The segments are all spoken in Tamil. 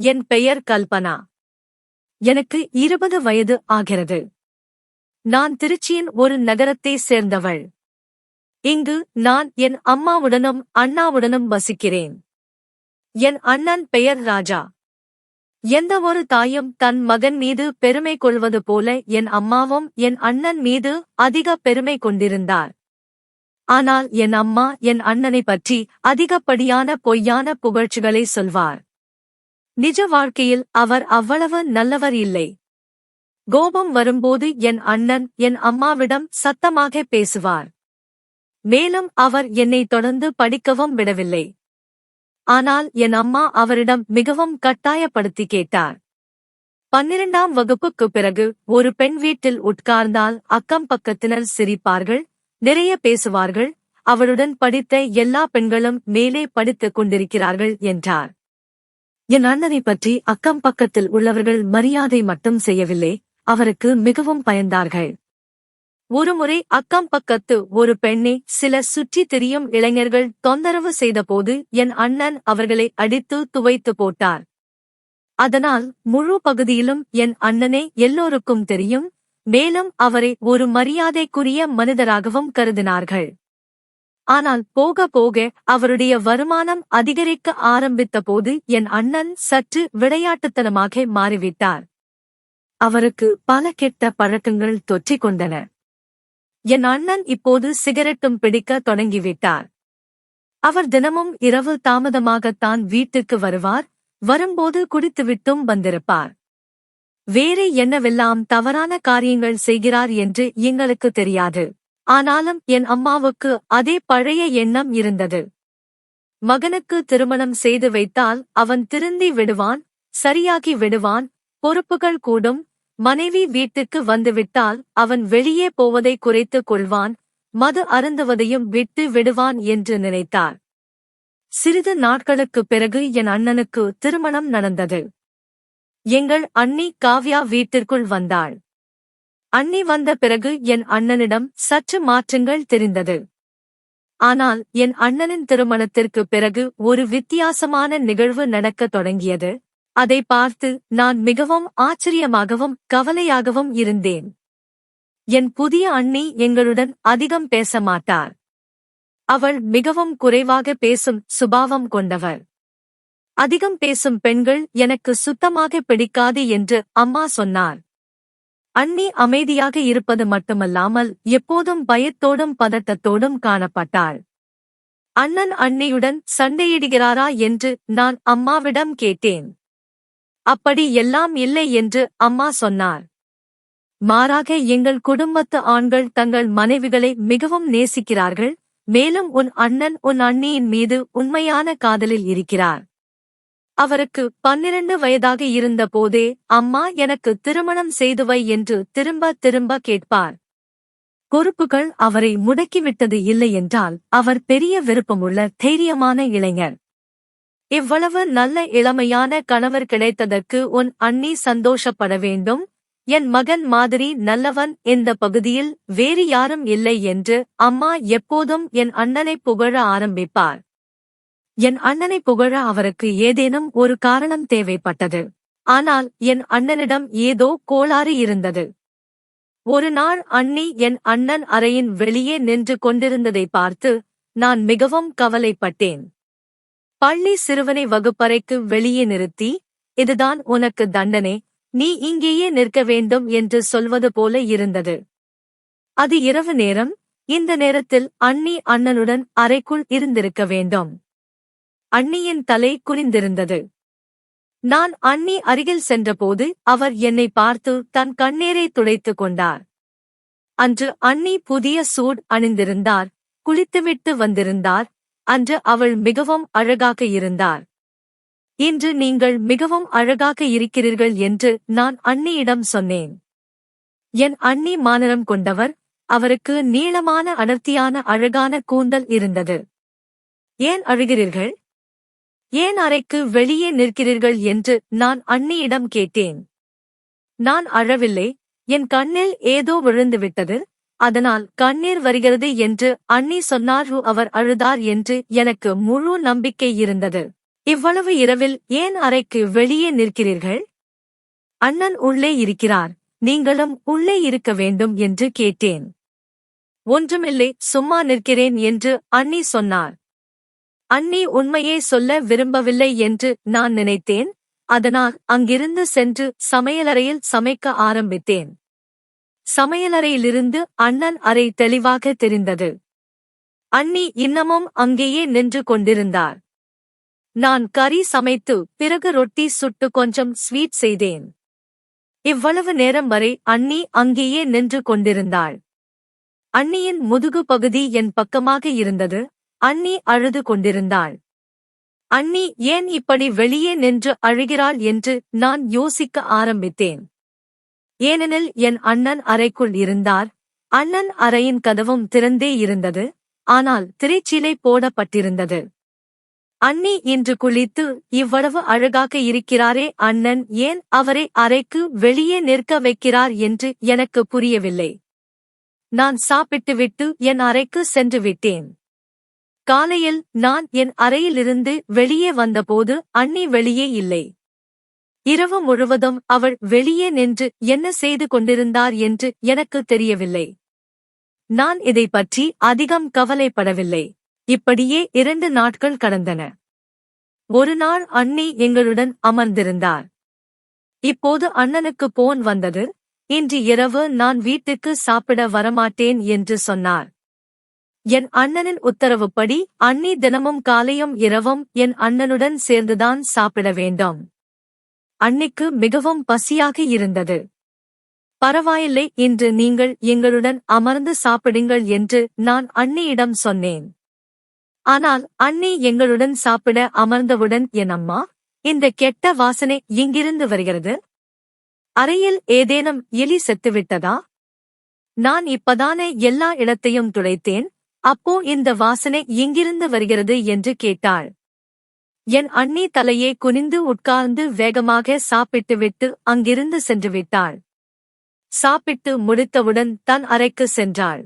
என் பெயர் கல்பனா. எனக்கு 20 வயது ஆகிறது. நான் திருச்சியின் ஒரு நகரத்தை சேர்ந்தவள். இங்கு நான் என் அம்மாவுடனும் அண்ணாவுடனும் வசிக்கிறேன். என் அண்ணன் பெயர் ராஜா. எந்த ஒரு தாயும் தன் மகன் மீது பெருமை கொள்வது போல என் அம்மாவும் என் அண்ணன் மீது அதிக பெருமை கொண்டிருந்தார். ஆனால் என் அம்மா என் அண்ணனை பற்றி அதிகப்படியான பொய்யான புகழ்ச்சிகளை சொல்வார். நிஜ வாழ்க்கையில் அவர் அவ்வளவு நல்லவர் இல்லை. கோபம் வரும்போது என் அண்ணன் என் அம்மாவிடம் சத்தமாக பேசுவார். மேலும் அவர் என்னை தொடர்ந்து படிக்கவும் விடவில்லை. ஆனால் என் அம்மா அவரிடம் மிகவும் கட்டாயப்படுத்தி கேட்டார். 12ஆம் வகுப்புக்குப் பிறகு ஒரு பெண் வீட்டில் உட்கார்ந்தால் அக்கம் பக்கத்தினர் சிரிப்பார்கள், நிறைய பேசுவார்கள், அவளுடன் படித்த எல்லா பெண்களும் மேலே படித்துக் கொண்டிருக்கிறார்கள் என்றார். என் அண்ணனை பற்றி அக்கம் பக்கத்தில் உள்ளவர்கள் மரியாதை மட்டும் செய்யவில்லை, அவருக்கு மிகவும் பயந்தார்கள். ஒருமுறை அக்கம் பக்கத்து ஒரு பெண்ணை சில சுற்றித் திரியும் இளைஞர்கள் தொந்தரவு செய்தபோது என் அண்ணன் அவர்களை அடித்து துவைத்து போட்டார். அதனால் முழு பகுதியிலும் என் அண்ணனே எல்லோருக்கும் தெரியும். மேலும் அவரை ஒரு மரியாதைக்குரிய மனிதராகவும் கருதினார்கள். ஆனால் போக போக அவருடைய வருமானம் அதிகரிக்க ஆரம்பித்தபோது என் அண்ணன் சற்று விளையாட்டுத்தனமாக மாறிவிட்டார். அவருக்கு பல கெட்ட பழக்கங்கள் தொற்றிக் கொண்டன. என் அண்ணன் இப்போது சிகரெட்டும் பிடிக்க தொடங்கிவிட்டார். அவர் தினமும் இரவு தாமதமாகத்தான் வீட்டுக்கு வருவார். வரும்போது குடித்துவிட்டும் வந்திருப்பார். வேறு என்னவெல்லாம் தவறான காரியங்கள் செய்கிறார் என்று எங்களுக்கு தெரியாது. ஆனாலும் என் அம்மாவுக்கு அதே பழைய எண்ணம் இருந்தது. மகனுக்கு திருமணம் செய்து வைத்தால் அவன் திருந்தி விடுவான், சரியாகி விடுவான், பொறுப்புகள் கூடும், மனைவி வீட்டுக்கு வந்துவிட்டால் அவன் வெளியே போவதை குறைத்துக் கொள்வான், மது அருந்துவதையும் விட்டு விடுவான் என்று நினைத்தார். சிறிது நாட்களுக்குப் பிறகு என் அண்ணனுக்கு திருமணம் நடந்தது. எங்கள் அண்ணி காவ்யா வீட்டிற்குள் வந்தாள். அண்ணி வந்த பிறகு என் அண்ணனிடம் சற்று மாற்றங்கள் தெரிந்தது. ஆனால் என் அண்ணனின் திருமணத்திற்கு பிறகு ஒரு வித்தியாசமான நிகழ்வு நடக்கத் தொடங்கியது. அதை பார்த்து நான் மிகவும் ஆச்சரியமாகவும் கவலையாகவும் இருந்தேன். என் புதிய அண்ணி எங்களுடன் அதிகம் பேச மாட்டார். அவள் மிகவும் குறைவாக பேசும் சுபாவம் கொண்டவர். அதிகம் பேசும் பெண்கள் எனக்கு சுத்தமாக பிடிக்காது என்று அம்மா சொன்னார். அண்ணி அமைதியாக இருப்பது மட்டுமல்லாமல் எப்போதும் பயத்தோடும் பதட்டத்தோடும் காணப்பட்டாள். அண்ணன் அண்ணியுடன் சண்டையிடுகிறாரா என்று நான் அம்மாவிடம் கேட்டேன். அப்படி எல்லாம் இல்லை என்று அம்மா சொன்னார். மாறாக எங்கள் குடும்பத்து ஆண்கள் தங்கள் மனைவிகளை மிகவும் நேசிக்கிறார்கள். மேலும் உன் அண்ணன் உன் அண்ணியின் மீது உண்மையான காதலில் இருக்கிறார். அவருக்கு 12 வயதாக இருந்த போதே அம்மா எனக்கு திருமணம் செய்து வை என்று திரும்ப திரும்ப கேட்பார். பொறுப்புகள் அவரை முடக்கிவிட்டது இல்லை என்றால் அவர் பெரிய விருப்பமுள்ள தைரியமான இளைஞர். இவ்வளவு நல்ல இளமையான கணவர் கிடைத்ததற்கு உன் அண்ணி சந்தோஷப்பட வேண்டும். என் மகன் மாதிரி நல்லவன் இந்த பகுதியில் வேறு யாரும் இல்லை என்று அம்மா எப்போதும் என் அண்ணனை புகழ ஆரம்பிப்பார். என் அண்ணனை புகழ அவருக்கு ஏதேனும் ஒரு காரணம் தேவைப்பட்டது. ஆனால் என் அண்ணனிடம் ஏதோ கோளாறு இருந்தது. ஒரு நாள் அண்ணி என் அண்ணன் அறையின் வெளியே நின்று கொண்டிருந்ததை பார்த்து நான் மிகவும் கவலைப்பட்டேன். பள்ளி சிறுவனை வகுப்பறைக்கு வெளியே நிறுத்தி, இதுதான் உனக்கு தண்டனை, நீ இங்கேயே நிற்க வேண்டும் என்று சொல்வது போல இருந்தது. அது இரவு நேரம். இந்த நேரத்தில் அண்ணி அண்ணனுடன் அறைக்குள் இருந்திருக்க வேண்டும். அண்ணியின் தலை குனிந்திருந்தது. நான் அண்ணி அருகில் சென்றபோது அவர் என்னை பார்த்து தன் கண்ணீரை துடைத்துக் கொண்டார். அன்று அண்ணி புதிய சூட் அணிந்திருந்தார், குளித்துவிட்டு வந்திருந்தார். அன்று அவள் மிகவும் அழகாக இருந்தார். இன்று நீங்கள் மிகவும் அழகாக இருக்கிறீர்கள் என்று நான் அண்ணியிடம் சொன்னேன். என் அண்ணி மாநிலம் கொண்டவர். அவருக்கு நீளமான அடர்த்தியான அழகான கூந்தல் இருந்தது. ஏன் அழுகிறீர்கள்? ஏன் அறைக்கு வெளியே நிற்கிறீர்கள் என்று நான் அண்ணியிடம் கேட்டேன். நான் அழவில்லை, என் கண்ணில் ஏதோ விழுந்துவிட்டது, அதனால் கண்ணீர் வருகிறது என்று அண்ணி சொன்னார். அவர் அழுதார் என்று எனக்கு முழு நம்பிக்கை இருந்தது. இவ்வளவு இரவில் ஏன் அறைக்கு வெளியே நிற்கிறீர்கள்? அண்ணன் உள்ளே இருக்கிறார், நீங்களும் உள்ளே இருக்க வேண்டும் என்று கேட்டேன். ஒன்றுமில்லை, சும்மா நிற்கிறேன் என்று அண்ணி சொன்னார். அண்ணி உண்மையே சொல்ல விரும்பவில்லை என்று நான் நினைத்தேன். அதனால் அங்கிருந்து சென்று சமையலறையில் சமைக்க ஆரம்பித்தேன். சமையலறையிலிருந்து அண்ணன் அறை தெளிவாக தெரிந்தது. அண்ணி இன்னமும் அங்கேயே நின்று கொண்டிருந்தார். நான் கறி சமைத்து பிறகு ரொட்டி சுட்டு கொஞ்சம் ஸ்வீட் செய்தேன். இவ்வளவு நேரம் வரை அண்ணி அங்கேயே நின்று கொண்டிருந்தாள். அண்ணியின் முதுகு பகுதி என் பக்கமாக இருந்தது. அண்ணி அழுது கொண்டிருந்தாள். அண்ணி ஏன் இப்படி வெளியே நின்று அழுகிறாள் என்று நான் யோசிக்க ஆரம்பித்தேன். ஏனெனில் என் அண்ணன் அறைக்குள் இருந்தார். அண்ணன் அறையின் கதவும் திறந்தே இருந்தது. ஆனால் திரைச்சீலை போடப்பட்டிருந்தது. அண்ணி இன்று குளித்து இவ்வளவு அழகாக இருக்கிறாரே, அண்ணன் ஏன் அவரை அறைக்கு வெளியே நிற்க வைக்கிறார் என்று எனக்கு புரியவில்லை. நான் சாப்பிட்டுவிட்டு என் அறைக்கு சென்று விட்டேன். காலையில் நான் என் அறையிலிருந்து வெளியே வந்தபோது அண்ணி வெளியே இல்லை. இரவு முழுவதும் அவள் வெளியே நின்று என்ன செய்து கொண்டிருந்தார் என்று எனக்கு தெரியவில்லை. நான் இதை பற்றி அதிகம் கவலைப்படவில்லை. இப்படியே 2 நாட்கள் கடந்தன. ஒரு நாள் அண்ணி எங்களுடன் அமர்ந்திருந்தார். இப்போது அண்ணனுக்கு போன் வந்தது. இன்று இரவு நான் வீட்டுக்கு சாப்பிட வரமாட்டேன் என்று சொன்னார். என் அண்ணனின் உத்தரவுப்படி அண்ணி தினமும் காலையும் இரவும் என் அண்ணனுடன் சேர்ந்துதான் சாப்பிட வேண்டும். அண்ணிக்கு மிகவும் பசியாக இருந்தது. பரவாயில்லை, இன்று நீங்கள் எங்களுடன் அமர்ந்து சாப்பிடுங்கள் என்று நான் அண்ணியிடம் சொன்னேன். ஆனால் அண்ணி எங்களுடன் சாப்பிட அமர்ந்தவுடன், என் அம்மா, இந்த கெட்ட வாசனை எங்கிருந்து வருகிறது? அறையில் ஏதேனும் எலி செத்துவிட்டதா? நான் இப்பதானே எல்லா இடத்தையும் துடைத்தேன், அப்போ இந்த வாசனை எங்கிருந்து வருகிறது என்று கேட்டாள். என் அண்ணி தலையை குனிந்து உட்கார்ந்து வேகமாக சாப்பிட்டுவிட்டு அங்கிருந்து சென்று விட்டாள். சாப்பிட்டு முடித்தவுடன் தன் அறைக்கு சென்றாள்.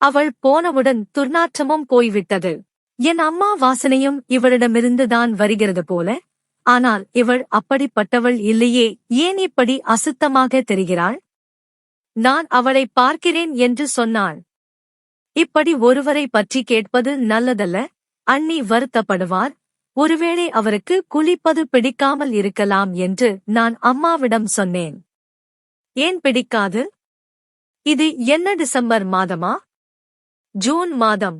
அவள் போனவுடன் துர்நாற்றமும் போய்விட்டது. என் அம்மா வாசனையும் இவளிடமிருந்துதான் வருகிறது போல. ஆனால் இவள் அப்படிப்பட்டவள் இல்லையே, ஏன் இப்படி அசுத்தமாக தெரிகிறாள்? நான் அவளை பார்க்கிறேன் என்று சொன்னாள். இப்படி ஒருவரை பற்றி கேட்பது நல்லதல்ல. அண்ணி வருத்தப்படுவார். ஒருவேளை அவருக்கு குளிப்பது பிடிக்காமல் இருக்கலாம் என்று நான் அம்மாவிடம் சொன்னேன். ஏன் பிடிக்காது? இது என்ன டிசம்பர் மாதமா? ஜூன் மாதம்.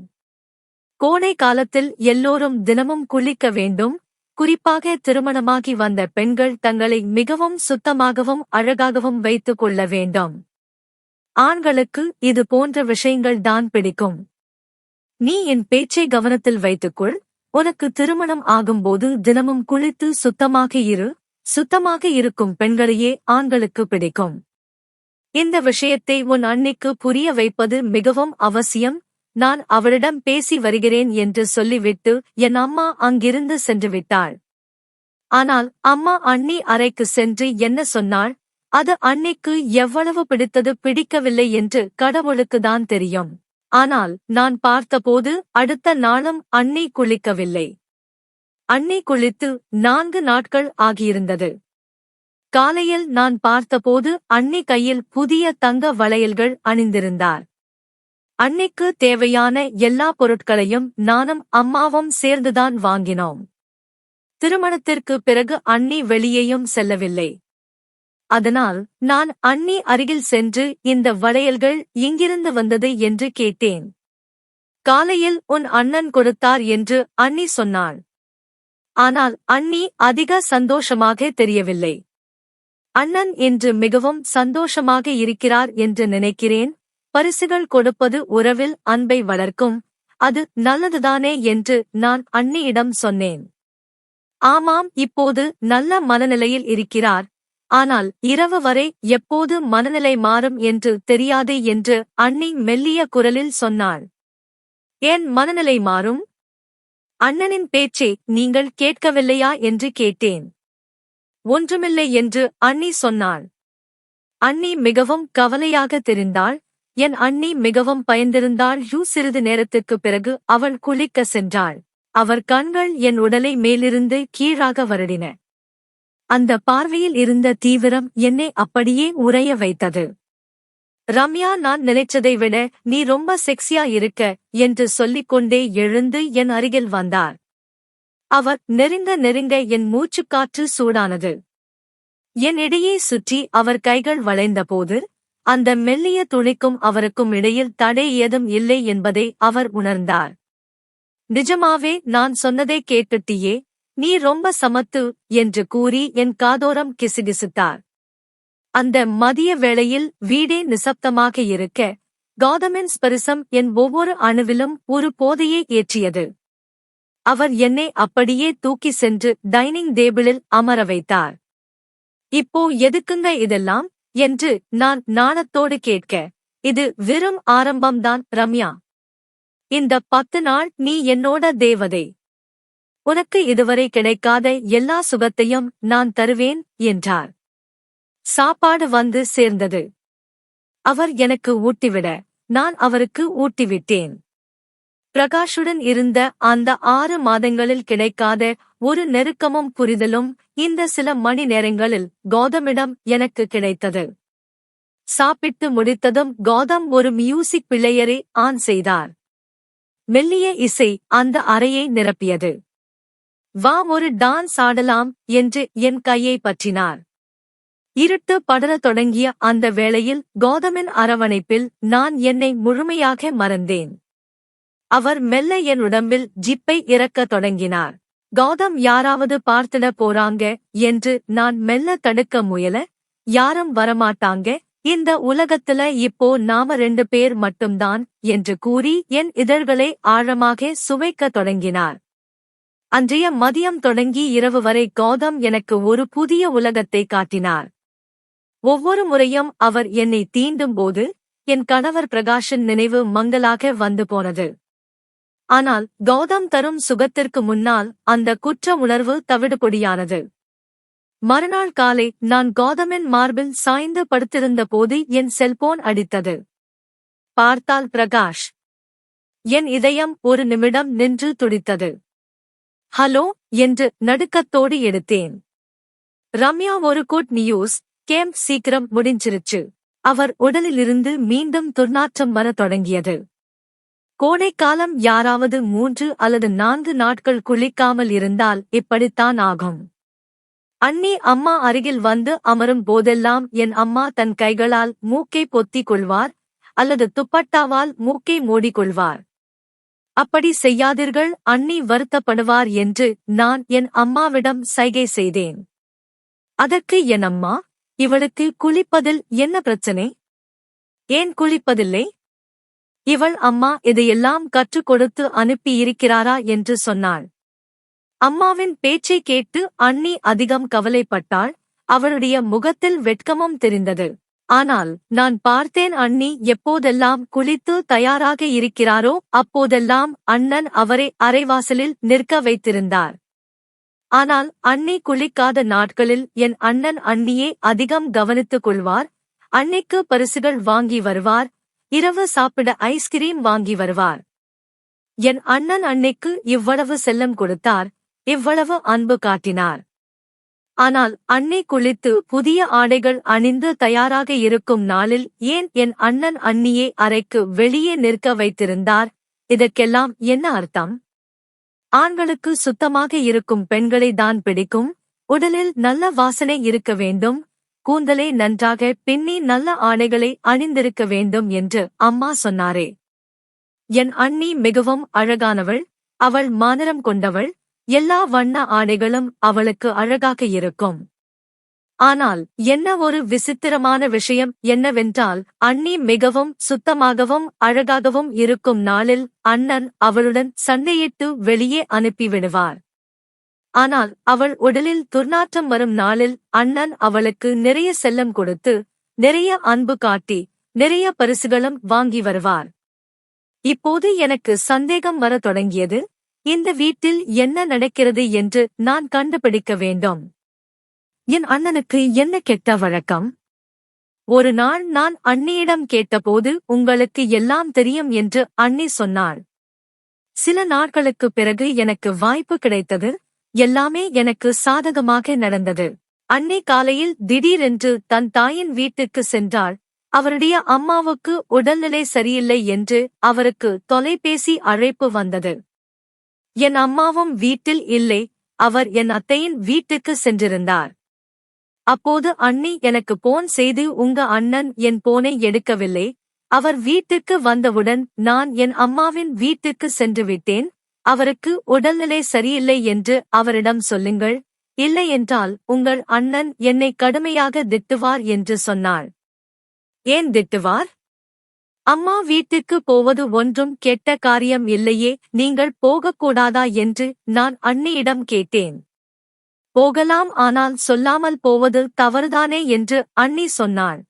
கோடை காலத்தில் எல்லோரும் தினமும் குளிக்க வேண்டும். குறிப்பாக திருமணமாகி வந்த பெண்கள் தங்களை மிகவும் சுத்தமாகவும் அழகாகவும் வைத்துக் கொள்ள வேண்டும். ஆண்களுக்கு இது போன்ற விஷயங்கள் தான் பிடிக்கும். நீ என் பேச்சை கவனத்தில் வைத்துக்கொள். உனக்கு திருமணம் ஆகும்போது தினமும் குளித்து சுத்தமாக இரு. சுத்தமாக இருக்கும் பெண்களையே ஆண்களுக்கு பிடிக்கும். இந்த விஷயத்தை உன் அண்ணிக்கு புரிய வைப்பது மிகவும் அவசியம். நான் அவளிடம் பேசி வருகிறேன் என்று சொல்லிவிட்டு என் அம்மா அங்கிருந்து சென்று விட்டாள். ஆனால் அம்மா அண்ணி அறைக்கு சென்று என்ன சொன்னாள்? அது அண்ணிக்கு எவ்வளவு பிடித்தது பிடிக்கவில்லை என்று கடவுளுக்குதான் தெரியும். ஆனால் நான் பார்த்தபோது அடுத்த நாளும் அண்ணி குளிக்கவில்லை. அண்ணி குளித்து 4 நாட்கள் ஆகியிருந்தது. காலையில் நான் பார்த்தபோது அண்ணி கையில் புதிய தங்க வளையல்கள் அணிந்திருந்தார். அண்ணிக்கு தேவையான எல்லா பொருட்களையும் நானும் அம்மாவும் சேர்ந்துதான் வாங்கினோம். திருமணத்திற்கு பிறகு அண்ணி வெளியேயும் செல்லவில்லை. அதனால் நான் அண்ணி அருகில் சென்று இந்த வளையல்கள் எங்கிருந்து வந்தது என்று கேட்டேன். காலையில் உன் அண்ணன் கொடுத்தார் என்று அண்ணி சொன்னாள். ஆனால் அண்ணி அதிக சந்தோஷமாக தெரியவில்லை. அண்ணன் இன்று மிகவும் சந்தோஷமாக இருக்கிறார் என்று நினைக்கிறேன். பரிசுகள் கொடுப்பது உறவில் அன்பை வளர்க்கும். அது நல்லதுதானே என்று நான் அண்ணியிடம் சொன்னேன். ஆமாம், இப்போது நல்ல மனநிலையில் இருக்கிறார். ஆனால் இரவு வரை எப்போது மனநிலை மாறும் என்று தெரியாது என்று அண்ணி மெல்லிய குரலில் சொன்னாள். ஏன் மனநிலை மாறும்? அண்ணனின் பேச்சை நீங்கள் கேட்கவில்லையா என்று கேட்டேன். ஒன்றுமில்லை என்று அண்ணி சொன்னாள். அண்ணி மிகவும் கவலையாக தெரிந்தாள். என் அண்ணி மிகவும் பயந்திருந்தாள். சிறிது நேரத்திற்குப் பிறகு அவள் குளிக்க சென்றாள். அவர் கண்கள் என் உடலை மேலிருந்து கீழாக வருடின. அந்த பார்வையில் இருந்த தீவிரம் என்னை அப்படியே உறைய வைத்தது. ரம்யா, நான் நினைச்சதை விட நீ ரொம்ப செக்ஸியா இருக்க என்று சொல்லிக்கொண்டே எழுந்து என் அருகில் வந்தார். அவர் நெருங்க என் மூச்சுக்காற்று சூடானது. என் இடையே சுற்றி அவர் கைகள் வளைந்தபோது அந்த மெல்லிய துணிக்கும் அவருக்கும் இடையில் தடை ஏதும் இல்லை என்பதை அவர் உணர்ந்தார். நிஜமாவே நான் சொன்னதை கேட்டுட்டியே, நீ ரொம்ப சமத்து என்று கூறி என் காதோரம் கிசுகிசுத்தார். அந்த மதிய வேளையில் வீடே நிசப்தமாக இருக்க கௌதமின் ஸ்பரிசம் என் ஒவ்வொரு அணுவிலும் ஒரு போதையை ஏற்றியது. அவர் என்னை அப்படியே தூக்கி சென்று டைனிங் டேபிளில் அமர வைத்தார். இப்போ எதுக்குங்க இதெல்லாம் என்று நான் நாணத்தோடு கேட்க, இது வெறும் ஆரம்பம்தான் ரம்யா. இந்த 10 நாள் நீ என்னோட தேவதை. உனக்கு இதுவரை கிடைக்காத எல்லா சுகத்தையும் நான் தருவேன் என்றார். சாப்பாடு வந்து சேர்ந்தது. அவர் எனக்கு ஊட்டிவிட நான் அவருக்கு ஊட்டிவிட்டேன். பிரகாஷுடன் இருந்த அந்த 6 மாதங்களில் கிடைக்காத ஒரு நெருக்கமும் புரிதலும் இந்த சில மணி நேரங்களில் கௌதமிடம் எனக்கு கிடைத்தது. சாப்பிட்டு முடித்ததும் கௌதம் ஒரு மியூசிக் பிளேயரை ஆன் செய்தார். மெல்லிய இசை அந்த அறையை நிரப்பியது. வா, ஒரு டான்ஸ் ஆடலாம் என்று என் கையை பற்றினார். இருட்டு படரத் தொடங்கிய அந்த வேளையில் கௌதமின் அரவணைப்பில் நான் என்னை முழுமையாக மறந்தேன். அவர் மெல்ல என் உடம்பில் ஜிப்பை இறக்கத் தொடங்கினார். கௌதம், யாராவது பார்த்திட போறாங்க என்று நான் மெல்ல தடுக்க முயல, யாரும் வரமாட்டாங்க, இந்த உலகத்துல இப்போ நாம 2 பேர் மட்டும்தான் என்று கூறி என் இதழ்களை ஆழமாக சுவைக்கத் தொடங்கினார். அன்றைய மதியம் தொடங்கி இரவு வரை கௌதம் எனக்கு ஒரு புதிய உலகத்தை காட்டினார். ஒவ்வொரு முறையும் அவர் என்னை தீண்டும் போது என் கணவர் பிரகாஷின் நினைவு மங்கலாக வந்து போனது. ஆனால் கௌதம் தரும் சுகத்திற்கு முன்னால் அந்த குற்ற உணர்வு தவிடுபொடியானது. மறுநாள் காலை நான் கௌதமின் மார்பில் சாய்ந்து படுத்திருந்த போது என் செல்போன் அடித்தது. பார்த்தால் பிரகாஷ். என் இதயம் ஒரு நிமிடம் நின்று துடித்தது. ஹலோ என்று நடுக்கத்தோடு எடுத்தேன். ரம்யா, ஒரு குட் நியூஸ், கேம்ப் சீக்கிரம் முடிஞ்சிருச்சு. அவர் உடலிலிருந்து மீண்டும் துர்நாற்றம் வரத் தொடங்கியது. கோடைக்காலம், யாராவது 3 அல்லது 4 நாட்கள் குளிக்காமல் இருந்தால் இப்படித்தான் ஆகும். அண்ணி அம்மா அருகில் வந்து அமரும் போதெல்லாம் என் அம்மா தன் கைகளால் மூக்கை பொத்திக் கொள்வார் அல்லது துப்பட்டாவால் மூக்கை மூடிக்கொள்வார். அப்படி செய்யாதீர்கள், அண்ணி வருத்தப்படுவார் என்று நான் என் அம்மாவிடம் சைகை செய்தேன். அதற்கு என் அம்மா, இவளுக்கு குளிப்பதில் என்ன பிரச்சனை? ஏன் குளிப்பதில்லை? இவள் அம்மா இதையெல்லாம் கற்றுக் கொடுத்து அனுப்பியிருக்கிறாரா என்று சொன்னாள். அம்மாவின் பேச்சை கேட்டு அண்ணி அதிகம் கவலைப்பட்டாள். அவளுடைய முகத்தில் வெட்கமும் தெரிந்தது. ஆனால் நான் பார்த்தேன், அண்ணி எப்போதெல்லாம் குளித்து தயாராக இருக்கிறாரோ அப்போதெல்லாம் அண்ணன் அவரை அரைவாசலில் நிற்க வைத்திருந்தார். ஆனால் அண்ணி குளிக்காத நாட்களில் என் அண்ணன் அண்ணியே அதிகம் கவனித்துக் கொள்வார். அன்னிக்கு பரிசுகள் வாங்கி வருவார், இரவு சாப்பிட ஐஸ்கிரீம் வாங்கி வருவார். என் அண்ணன் அன்னைக்கு இவ்வளவு செல்லம் கொடுத்தார், இவ்வளவு அன்பு காட்டினார். ஆனால் அன்னை குளித்து புதிய ஆடைகள் அணிந்து தயாராக இருக்கும் நாளில் ஏன் என் அண்ணன் அண்ணியை அறைக்கு வெளியே நிற்க வைத்திருந்தார்? இதற்கெல்லாம் என்ன அர்த்தம்? ஆண்களுக்கு சுத்தமாக இருக்கும் பெண்களை தான் பிடிக்கும். உடலில் நல்ல வாசனை இருக்க வேண்டும், கூந்தலை நன்றாக பின்னி நல்ல ஆடைகளை அணிந்திருக்க வேண்டும் என்று அம்மா சொன்னாரே. என் அண்ணி மிகவும் அழகானவள், அவள் மாநிறம் கொண்டவள், எல்லா வண்ண ஆடைகளும் அவளுக்கு அழகாக இருக்கும். ஆனால் என்ன ஒரு விசித்திரமான விஷயம் என்னவென்றால், அண்ணி மிகவும் சுத்தமாகவும் அழகாகவும் இருக்கும் நாளில் அண்ணன் அவளுடன் சண்டையிட்டு வெளியே அனுப்பிவிடுவார். ஆனால் அவள் உடலில் துர்நாற்றம் வரும் நாளில் அண்ணன் அவளுக்கு நிறைய செல்லம் கொடுத்து, நிறைய அன்பு காட்டி, நிறைய பரிசுகளும் வாங்கி வருவார். இப்போது எனக்கு சந்தேகம் வரத் தொடங்கியது. இந்த வீட்டில் என்ன நடக்கிறது என்று நான் கண்டுபிடிக்க வேண்டும். என் அண்ணனுக்கு என்ன கெட்ட வழக்கம்? ஒரு நாள் நான் அண்ணியிடம் கேட்டபோது உங்களுக்கு எல்லாம் தெரியும் என்று அண்ணி சொன்னாள். சில நாட்களுக்குப் பிறகு எனக்கு வாய்ப்பு கிடைத்தது. எல்லாமே எனக்கு சாதகமாக நடந்தது. அன்னை காலையில் திடீரென்று தன் தாயின் வீட்டுக்கு சென்றாள். அவருடைய அம்மாவுக்கு உடல்நிலை சரியில்லை என்று அவருக்கு தொலைபேசி அழைப்பு வந்தது. என் அம்மாவும் வீட்டில் இல்லை. அவர் என் அத்தையின் வீட்டுக்கு சென்றிருந்தார். அப்போது அண்ணி எனக்கு போன் செய்து, உங்க அண்ணன் என் போனை எடுக்கவில்லை. அவர் வீட்டுக்கு வந்தவுடன் நான் என் அம்மாவின் வீட்டுக்கு சென்று விட்டேன். அவருக்கு உடல்நிலை சரியில்லை என்று அவரிடம் சொல்லுங்கள். இல்லையென்றால் உங்கள் அண்ணன் என்னை கடுமையாக திட்டுவார் என்று சொன்னாள். ஏன் திட்டுவார்? அம்மா வீட்டுக்கு போவது ஒன்றும் கெட்ட காரியம் இல்லையே, நீங்கள் போகக்கூடாதா என்று நான் அண்ணியிடம் கேட்டேன். போகலாம், ஆனால் சொல்லாமல் போவது தவறுதானே என்று அண்ணி சொன்னாள்.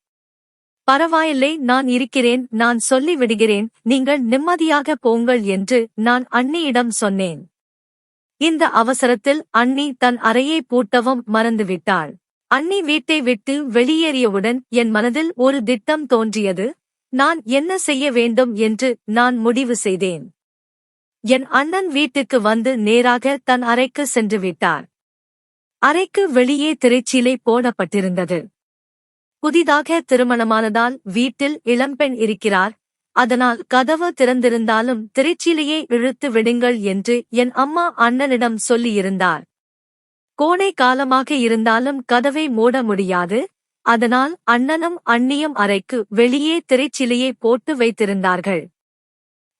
பரவாயில்லை, நான் இருக்கிறேன், நான் சொல்லி விடுகிறேன், நீங்கள் நிம்மதியாக போங்கள் என்று நான் அண்ணியிடம் சொன்னேன். இந்த அவசரத்தில் அண்ணி தன் அறையை பூட்டவும் மறந்துவிட்டாள். அண்ணி வீட்டை விட்டு வெளியேறியவுடன் என் மனதில் ஒரு திட்டம் தோன்றியது. நான் என்ன செய்ய வேண்டும் என்று நான் முடிவு செய்தேன். என் அண்ணன் வீட்டுக்கு வந்து நேராக தன் அறைக்கு சென்று விட்டார். அறைக்கு வெளியே திரைச்சீலை போடப்பட்டிருந்தது. புதிதாக திருமணமானதால் வீட்டில் இளம்பெண் இருக்கிறார். அதனால் கதவு திறந்திருந்தாலும் திரைச்சீலையை இழுத்து விடுங்கள் என்று என் அம்மா அண்ணனிடம் சொல்லியிருந்தார். கோடை காலமாக இருந்தாலும் கதவை மூட முடியாது. அதனால் அண்ணனும் அண்ணியும் அறைக்கு வெளியே திரைச்சீலையை போட்டு வைத்திருந்தார்கள்.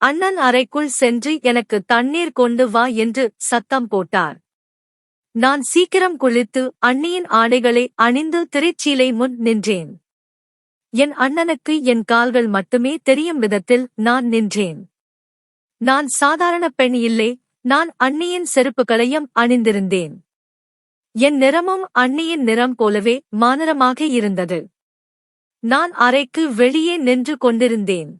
அண்ணன் அறைக்குள் சென்று எனக்கு தண்ணீர் கொண்டு வா என்று சத்தம் போட்டார். நான் சீக்கிரம் குளித்து அண்ணியின் ஆடைகளை அணிந்து திரைச்சீலை முன் நின்றேன். என் அண்ணனுக்கு என் கால்கள் மட்டுமே தெரியும் விதத்தில் நான் நின்றேன். நான் சாதாரண பெண் இல்லை. நான் அண்ணியின் செருப்புகளையும் அணிந்திருந்தேன். என் நிறமும் அண்ணியின் நிறம் போலவே மாநிறமாக இருந்தது. நான் அறைக்கு வெளியே நின்று கொண்டிருந்தேன்.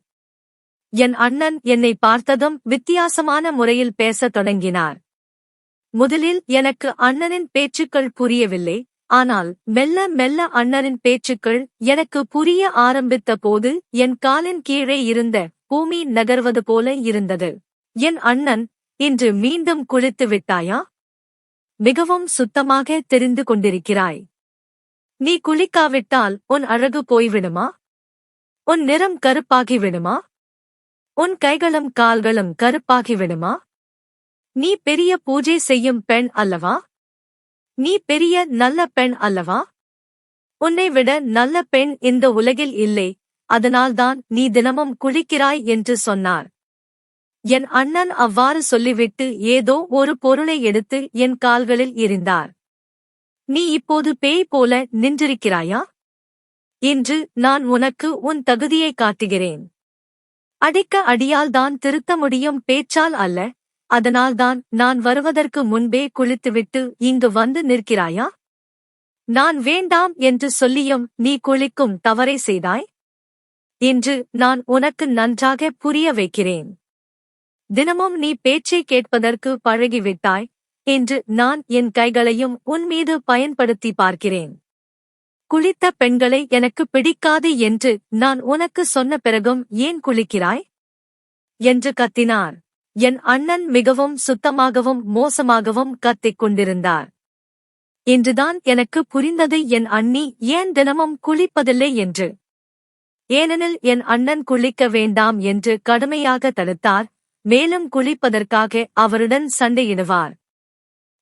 என் அண்ணன் என்னை பார்த்ததும் வித்தியாசமான முறையில் பேசத் தொடங்கினார். முதலில் எனக்கு அண்ணனின் பேச்சுக்கள் புரியவில்லை. ஆனால் மெல்ல மெல்ல அண்ணனின் பேச்சுக்கள் எனக்கு புரிய ஆரம்பித்த போது என் காலின் கீழே இருந்த பூமி நகர்வது போல இருந்தது. என் அண்ணன், இன்று மீண்டும் குளித்து விட்டாயா? மிகவும் சுத்தமாக தெரிந்து கொண்டிருக்கிறாய். நீ குளிக்காவிட்டால் உன் அழகு போய்விடுமா? உன் நிறம் கருப்பாகிவிடுமா? உன் கைகளும் கால்களும் கருப்பாகிவிடுமா? நீ பெரிய பூஜை செய்யும் பெண் அல்லவா? நீ பெரிய நல்ல பெண் அல்லவா? உன்னை விட நல்ல பெண் இந்த உலகில் இல்லை. அதனால்தான் நீ தினமும் குளிக்கிறாய் என்று சொன்னார். என் அண்ணன் அவ்வாறு சொல்லிவிட்டு ஏதோ ஒரு பொருளை எடுத்து என் கால்களில் எறிந்தார். நீ இப்போது பேய் போல நின்றிருக்கிறாயா? இன்று நான் உனக்கு உன் தகுதியை காட்டுகிறேன். அடிக்க அடியால் தான் திருத்த முடியும், பேச்சால் அல்ல. அதனால்தான் நான் வருவதற்கு முன்பே குளித்துவிட்டு இங்கு வந்து நிற்கிறாயா? நான் வேண்டாம் என்று சொல்லியும் நீ குளிக்கும் தவறை செய்தாய். இன்று நான் உனக்கு நன்றாக புரிய வைக்கிறேன். தினமும் நீ பேச்சை கேட்பதற்கு பழகிவிட்டாய். இன்று நான் என் கைகளையும் உன்மீது பயன்படுத்தி பார்க்கிறேன். குளித்த பெண்களை எனக்கு பிடிக்காது என்று நான் உனக்கு சொன்ன பிறகும் ஏன் குளிக்கிறாய் என்று கத்தினார். என் அண்ணன் மிகவும் சுத்தமாகவும் மோசமாகவும் கத்திக் கொண்டிருந்தார். இன்றுதான் எனக்கு புரிந்தது என் அண்ணி ஏன் தினமும் குளிப்பதில்லை என்று. ஏனெனில் என் அண்ணன் குளிக்க வேண்டாம் என்று கடுமையாக தடுத்தார். மேலும் குளிப்பதற்காக அவருடன் சண்டையிடுவார்.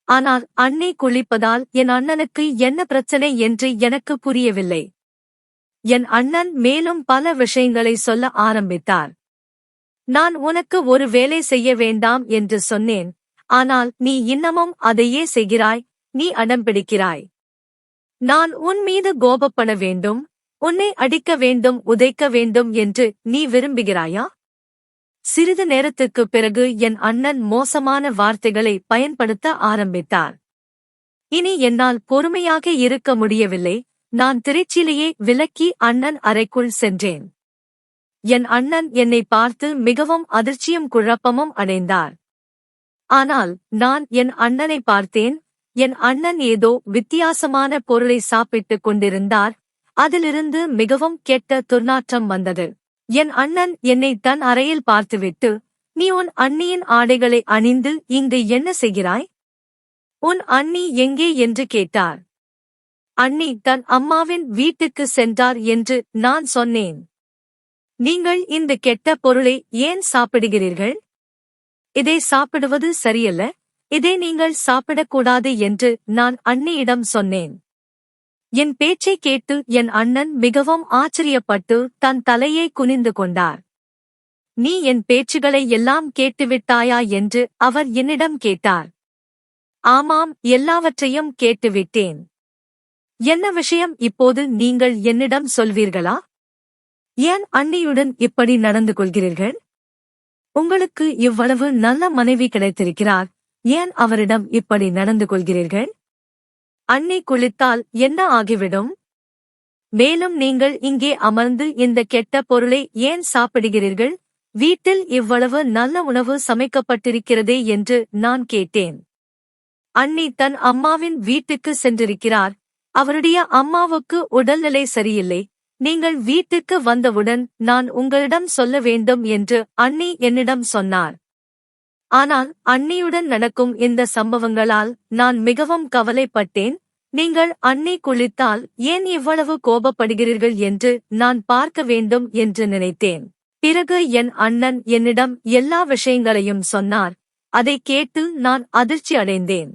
ஆனால் அண்ணி குளிப்பதால் என் அண்ணனுக்கு என்ன பிரச்சனை என்று எனக்கு புரியவில்லை. என் அண்ணன் மேலும் பல விஷயங்களை சொல்ல ஆரம்பித்தார். நான் உனக்கு ஒரு வேலை செய்ய வேண்டாம் என்று சொன்னேன். ஆனால் நீ இன்னமும் அதையே செய்கிறாய். நீ அடம்பிடிக்கிறாய். நான் உன் மீது கோபப்பட வேண்டும், உன்னை அடிக்க வேண்டும், உதைக்க வேண்டும் என்று நீ விரும்புகிறாயா? சிறிது நேரத்துக்குப் பிறகு என் அண்ணன் மோசமான வார்த்தைகளை பயன்படுத்த ஆரம்பித்தார். இனி என்னால் பொறுமையாக இருக்க முடியவில்லை. நான் திரைச்சீலையை விலக்கி அண்ணன் அறைக்குள் சென்றேன். என் அண்ணன் என்னை பார்த்து மிகவும் அதிர்ச்சியும் குழப்பமும் அடைந்தார். ஆனால் நான் என் அண்ணனை பார்த்தேன். என் அண்ணன் ஏதோ வித்தியாசமான பொருளை சாப்பிட்டுக் கொண்டிருந்தார். அதிலிருந்து மிகவும் கெட்ட துர்நாற்றம் வந்தது. என் அண்ணன் என்னை தன் அறையில் பார்த்துவிட்டு, நீ உன் அண்ணியின் ஆடைகளை அணிந்து இங்கு என்ன செய்கிறாய்? உன் அண்ணி எங்கே என்று கேட்டார். அண்ணி தன் அம்மாவின் வீட்டுக்கு சென்றார் என்று நான் சொன்னேன். நீங்கள் இந்த கெட்ட பொருளை ஏன் சாப்பிடுகிறீர்கள்? இதை சாப்பிடுவது சரியல்ல, இதை நீங்கள் சாப்பிடக்கூடாது என்று நான் அண்ணியிடம் சொன்னேன். என் பேச்சை கேட்டு என் அண்ணன் மிகவும் ஆச்சரியப்பட்டு தன் தலையை குனிந்து கொண்டார். நீ என் பேச்சுகளை எல்லாம் கேட்டுவிட்டாயா என்று அவர் என்னிடம் கேட்டார். ஆமாம், எல்லாவற்றையும் கேட்டுவிட்டேன். என்ன விஷயம் இப்போது நீங்கள் என்னிடம் சொல்வீர்களா? ஏன் அண்ணியுடன் இப்படி நடந்து கொள்கிறீர்கள்? உங்களுக்கு இவ்வளவு நல்ல மனைவி கிடைத்திருக்கிறார், ஏன் அவரிடம் இப்படி நடந்து கொள்கிறீர்கள்? அண்ணி குளித்தால் என்ன ஆகிவிடும்? மேலும் நீங்கள் இங்கே அமர்ந்து இந்த கெட்ட பொருளை ஏன் சாப்பிடுகிறீர்கள்? வீட்டில் இவ்வளவு நல்ல உணவு சமைக்கப்பட்டிருக்கிறதே என்று நான் கேட்டேன். அண்ணி தன் அம்மாவின் வீட்டுக்கு சென்றிருக்கிறார், அவருடைய அம்மாவுக்கு உடல்நிலை சரியில்லை, நீங்கள் வீட்டுக்கு வந்தவுடன் நான் உங்களிடம் சொல்ல வேண்டும் என்று அண்ணி என்னிடம் சொன்னார். ஆனால் அண்ணியுடன் நடக்கும் இந்த சம்பவங்களால் நான் மிகவும் கவலைப்பட்டேன். நீங்கள் அண்ணி குளித்தால் ஏன் இவ்வளவு கோபப்படுகிறீர்கள் என்று நான் பார்க்க வேண்டும் என்று நினைத்தேன். பிறகு என் அண்ணன் என்னிடம் எல்லா விஷயங்களையும் சொன்னார். அதை கேட்டு நான் அதிர்ச்சி அடைந்தேன்.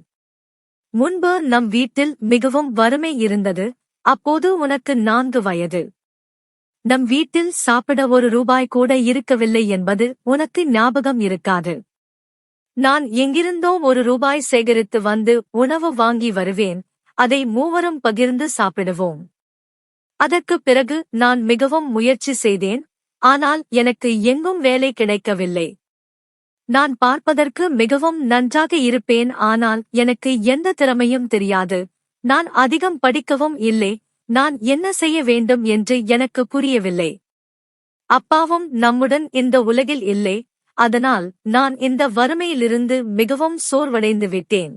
முன்பு நம் வீட்டில் மிகவும் வறுமை இருந்தது. அப்போது உனக்கு 4 வயது. நம் வீட்டில் சாப்பிட ₹1 கூட இருக்கவில்லை என்பது உனக்கு ஞாபகம் இருக்காது. நான் எங்கிருந்தோ ₹1 சேகரித்து வந்து உணவு வாங்கி வருவேன், அதை மூவரும் பகிர்ந்து சாப்பிடுவோம். அதற்குப் பிறகு நான் மிகவும் முயற்சி செய்தேன், ஆனால் எனக்கு எங்கும் வேலை கிடைக்கவில்லை. நான் பார்ப்பதற்கு மிகவும் நன்றாக இருப்பேன், ஆனால் எனக்கு எந்த திறமையும் தெரியாது. நான் அதிகம் படிக்கவும் இல்லை. நான் என்ன செய்ய வேண்டும் என்று எனக்கு புரியவில்லை. அப்பாவும் நம்முடன் இந்த உலகில் இல்லை, அதனால் நான் இந்த வறுமையிலிருந்து மிகவும் சோர்வடைந்து விட்டேன்.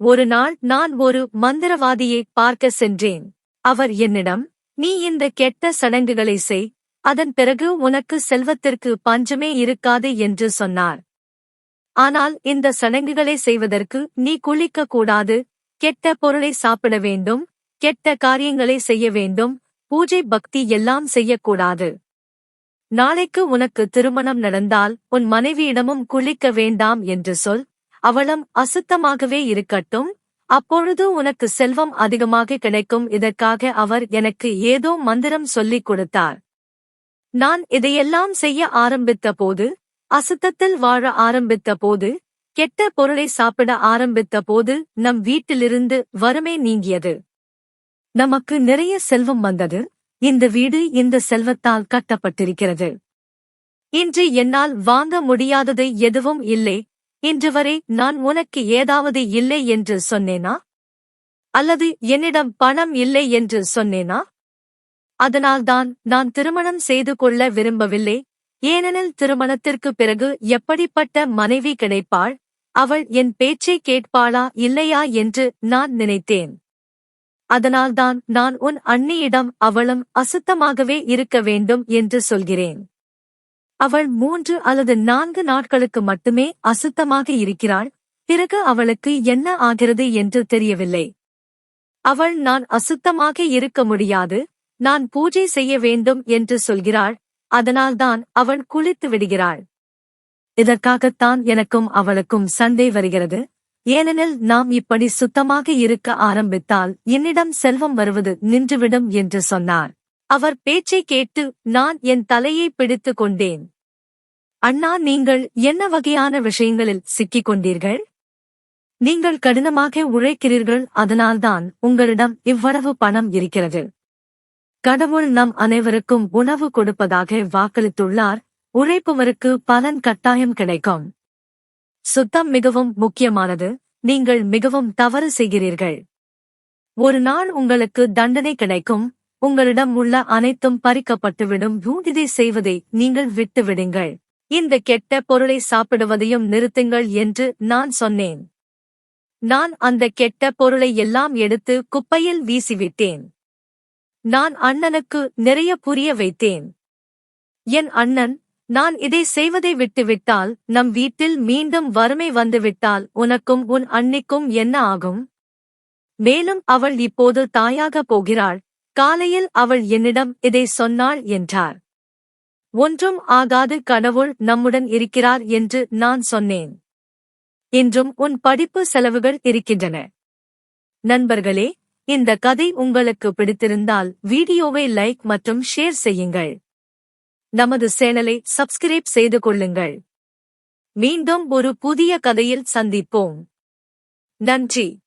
ஒரு நாள் நான் ஒரு மந்திரவாதியை பார்க்க சென்றேன். அவர் என்னிடம், நீ இந்த கெட்ட சடங்குகளை செய், அதன் பிறகு உனக்கு செல்வத்திற்கு பஞ்சமே இருக்காது என்று சொன்னார். ஆனால் இந்த சடங்குகளை செய்வதற்கு நீ குளிக்க கூடாது, கெட்ட பொருளை சாப்பிட வேண்டும், கெட்ட காரியங்களை செய்ய வேண்டும், பூஜை பக்தி எல்லாம் செய்யக்கூடாது. நாளைக்கு உனக்கு திருமணம் நடந்தால் உன் மனைவியிடமும் குளிக்க வேண்டாம் என்று சொல், அவளும் அசுத்தமாகவே இருக்கட்டும், அப்பொழுது உனக்கு செல்வம் அதிகமாக கிடைக்கும். இதற்காக அவர் எனக்கு ஏதோ மந்திரம் சொல்லிக் கொடுத்தார். நான் இதையெல்லாம் செய்ய ஆரம்பித்த போது, அசுத்தத்தில் வாழ ஆரம்பித்த போது, கெட்ட பொருளை சாப்பிட ஆரம்பித்த போது நம் வீட்டிலிருந்து வறுமை நீங்கியது. நமக்கு நிறைய செல்வம் வந்தது. இந்த வீடு இந்த செல்வத்தால் கட்டப்பட்டிருக்கிறது. இன்று என்னால் வாங்க முடியாதது எதுவும் இல்லை. இன்று வரை நான் உனக்கு ஏதாவது இல்லை என்று சொன்னேனா? அல்லது என்னிடம் பணம் இல்லை என்று சொன்னேனா? அதனால்தான் நான் திருமணம் செய்து கொள்ள விரும்பவில்லை. ஏனெனில் திருமணத்திற்கு பிறகு எப்படிப்பட்ட மனைவி கிடைப்பாள், அவள் என் பேச்சை கேட்பாளா இல்லையா என்று நான் நினைத்தேன். அதனால்தான் நான் உன் அண்ணியிடம் அவளும் அசுத்தமாகவே இருக்க வேண்டும் என்று சொல்கிறேன். அவள் 3 அல்லது 4 நாட்களுக்கு மட்டுமே அசுத்தமாக இருக்கிறாள், பிறகு அவளுக்கு என்ன ஆகிறது என்று தெரியவில்லை. அவள் நான் அசுத்தமாக இருக்க முடியாது, நான் பூஜை செய்ய வேண்டும் என்று சொல்கிறாள், அதனால்தான் அவள் குளித்து விடுகிறாள். இதற்காகத்தான் எனக்கும் அவளுக்கும் சண்டை வருகிறது. ஏனெனில் நாம் இப்படி சுத்தமாக இருக்க ஆரம்பித்தால் என்னிடம் செல்வம் வருவது நின்றுவிடும் என்று சொன்னார். அவர் பேச்சை கேட்டு நான் என் தலையை பிடித்து கொண்டேன். அண்ணா, நீங்கள் என்ன வகையான விஷயங்களில் சிக்கிக் கொண்டீர்கள்? நீங்கள் கடினமாக உழைக்கிறீர்கள், அதனால்தான் உங்களிடம் இவ்வளவு பணம் இருக்கிறது. கடவுள் நம் அனைவருக்கும் உணவு கொடுப்பதாக வாக்களித்துள்ளார். உழைப்பவருக்கு பலன் கட்டாயம் கிடைக்கும். சுத்தம் மிகவும் முக்கியமானது. நீங்கள் மிகவும் தவறு செய்கிறீர்கள். ஒரு நாள் உங்களுக்கு தண்டனை கிடைக்கும். உங்களிடம் உள்ள அனைத்தும் பறிக்கப்பட்டுவிடும். இதை செய்வதை நீங்கள் விட்டுவிடுங்கள். இந்த கெட்ட பொருளை சாப்பிடுவதையும் நிறுத்துங்கள் என்று நான் சொன்னேன். நான் அந்த கெட்ட பொருளை எல்லாம் எடுத்து குப்பையில் வீசிவிட்டேன். நான் அண்ணனுக்கு நிறைய புரிய வைத்தேன். என் அண்ணன், நான் இதை செய்வதை விட்டுவிட்டால் நம் வீட்டில் மீண்டும் வறுமை வந்துவிட்டால் உனக்கும் உன் அண்ணிக்கும் என்ன ஆகும்? மேலும் அவள் இப்போது தாயாக போகிறாள். காலையில் அவள் என்னிடம் இதை சொன்னாள் என்றார். ஒன்றும் ஆகாது, கடவுள் நம்முடன் இருக்கிறார் என்று நான் சொன்னேன். இன்றும் உன் படிப்பு செலவுகள் இருக்கின்றன. நண்பர்களே, இந்த கதை உங்களுக்கு பிடித்திருந்தால் வீடியோவை லைக் மற்றும் ஷேர் செய்யுங்கள். நமது சேனலை சப்ஸ்கிரைப் செய்து கொள்ளுங்கள். மீண்டும் ஒரு புதிய கதையில் சந்திப்போம். நன்றி.